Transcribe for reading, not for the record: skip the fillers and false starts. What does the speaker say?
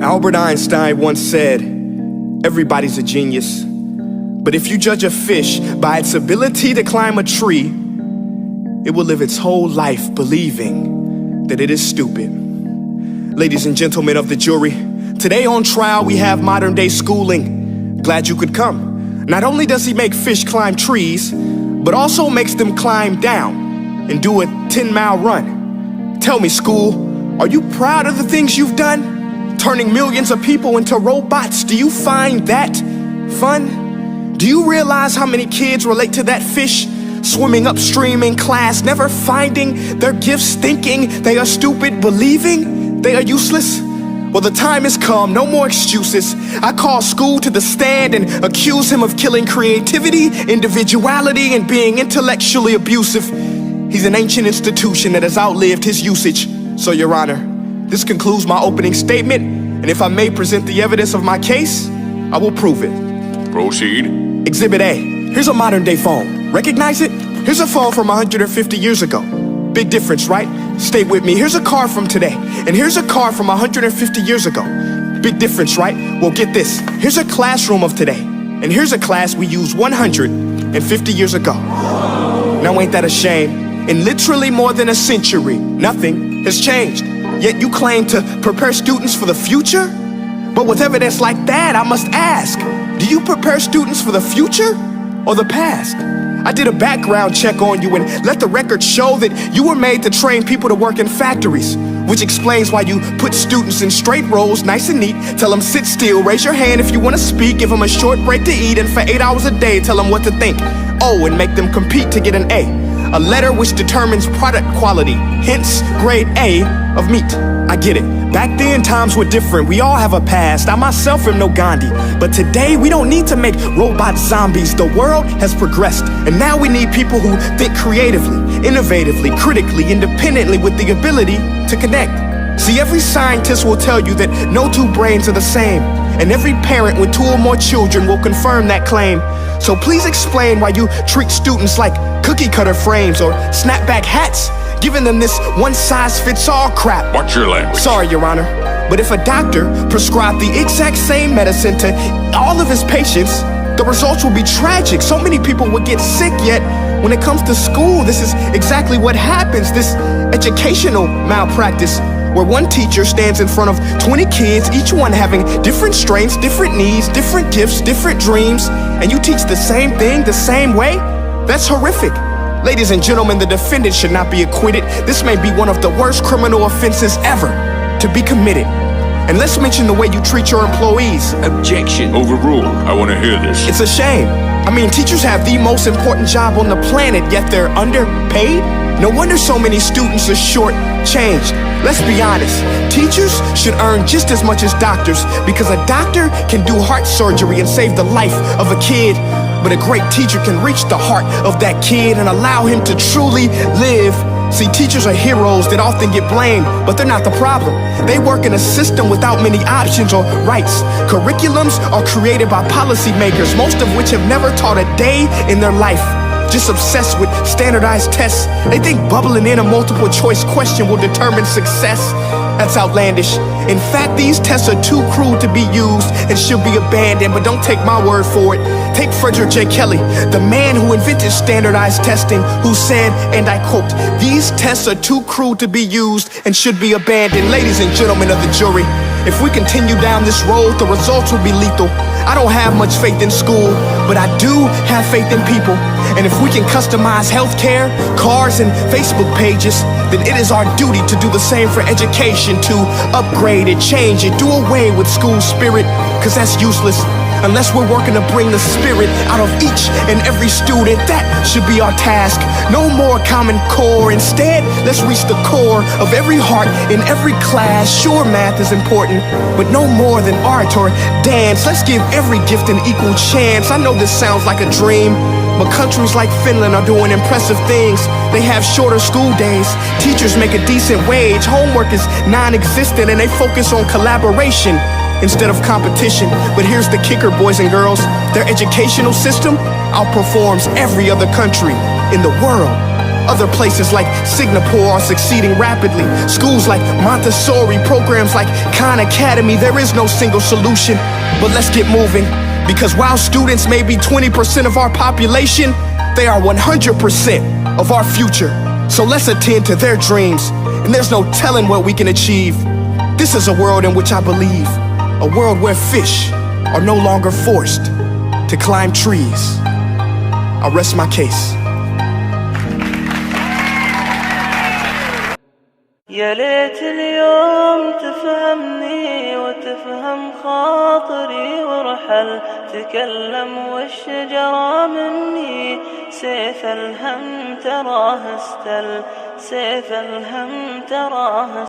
Albert Einstein once said, everybody's a genius, but if you judge a fish by its ability to climb a tree, it will live its whole life believing that it is stupid. Ladies and gentlemen of the jury, today on trial we have modern day schooling. Glad you could come. Not only does he make fish climb trees, but also makes them climb down and do a 10-mile run. Tell me, school, are you proud of the things you've done? Turning millions of people into robots, do you find that fun? Do you realize how many kids relate to that fish? Swimming upstream in class, never finding their gifts, thinking they are stupid, believing they are useless? Well, the time has come, no more excuses. I call school to the stand and accuse him of killing creativity, individuality, and being intellectually abusive. He's an ancient institution that has outlived his usage. So, Your Honor, this concludes my opening statement, and if I may present the evidence of my case, I will prove it. Proceed. Exhibit A. Here's a modern day phone. Recognize it? Here's a phone from 150 years ago. Big difference, right? Stay with me. Here's a car from today, and here's a car from 150 years ago. Big difference, right? Well, get this. Here's a classroom of today, and here's a class we used 150 years ago. Now, ain't that a shame? In literally more than a century, nothing has changed. Yet you claim to prepare students for the future? But with evidence like that, I must ask, do you prepare students for the future or the past? I did a background check on you and let the record show that you were made to train people to work in factories, which explains why you put students in straight rows, nice and neat, tell them sit still, raise your hand if you want to speak, give them a short break to eat, and for 8 hours a day, tell them what to think. Oh, and make them compete to get an A letter which determines product quality, hence grade A of meat. I get it. Back then, times were different. We all have a past. I myself am no Gandhi. But today, we don't need to make robot zombies. The world has progressed, and now we need people who think creatively, innovatively, critically, independently, with the ability to connect. See, every scientist will tell you that no two brains are the same, and every parent with 2 or more children will confirm that claim. So please explain why you treat students like cookie cutter frames or snapback hats, giving them this one-size-fits-all crap. Watch your language. Sorry, Your Honor, but if a doctor prescribed the exact same medicine to all of his patients, the results will be tragic. So many people would get sick, yet when it comes to school, this is exactly what happens. This educational malpractice, where one teacher stands in front of 20 kids, each one having different strengths, different needs, different gifts, different dreams, and you teach the same thing the same way? That's horrific. Ladies and gentlemen, the defendant should not be acquitted. This may be one of the worst criminal offenses ever to be committed. And let's mention the way you treat your employees. Objection. Overruled. I want to hear this. It's a shame. I mean, teachers have the most important job on the planet, yet they're underpaid? No wonder so many students are short-changed. Let's be honest, teachers should earn just as much as doctors, because a doctor can do heart surgery and save the life of a kid, but a great teacher can reach the heart of that kid and allow him to truly live. See, teachers are heroes that often get blamed, but they're not the problem. They work in a system without many options or rights. Curriculums are created by policymakers, most of which have never taught a day in their life. Just obsessed with standardized tests. They think bubbling in a multiple choice question will determine success. That's outlandish. In fact, these tests are too crude to be used and should be abandoned, but don't take my word for it. Take Frederick J. Kelly, the man who invented standardized testing, who said, and I quote, "These tests are too crude to be used and should be abandoned." Ladies and gentlemen of the jury, if we continue down this road, the results will be lethal. I don't have much faith in school, but I do have faith in people. And if we can customize healthcare, cars, and Facebook pages, then it is our duty to do the same for education, to upgrade it, change it, do away with school spirit, because that's useless. Unless we're working to bring the spirit out of each and every student, that should be our task. No more Common Core. Instead, let's reach the core of every heart in every class. Sure, math is important, but no more than art or dance. Let's give every gift an equal chance. I know this sounds like a dream, but countries like Finland are doing impressive things. They have shorter school days, teachers make a decent wage, homework is non-existent, and they focus on collaboration instead of competition. But here's the kicker, boys and girls. Their educational system outperforms every other country in the world. Other places like Singapore are succeeding rapidly. Schools like Montessori, programs like Khan Academy, there is no single solution. But let's get moving, because while students may be 20% of our population, they are 100% of our future. So let's attend to their dreams, and there's no telling what we can achieve. This is a world in which I believe, a world where fish are no longer forced to climb trees. I rest my case. يا ليت اليوم تفهمني وتفهم خاطري وارحل تكلم والشجرة مني سيف الهم تراه استل سيف الهم تراه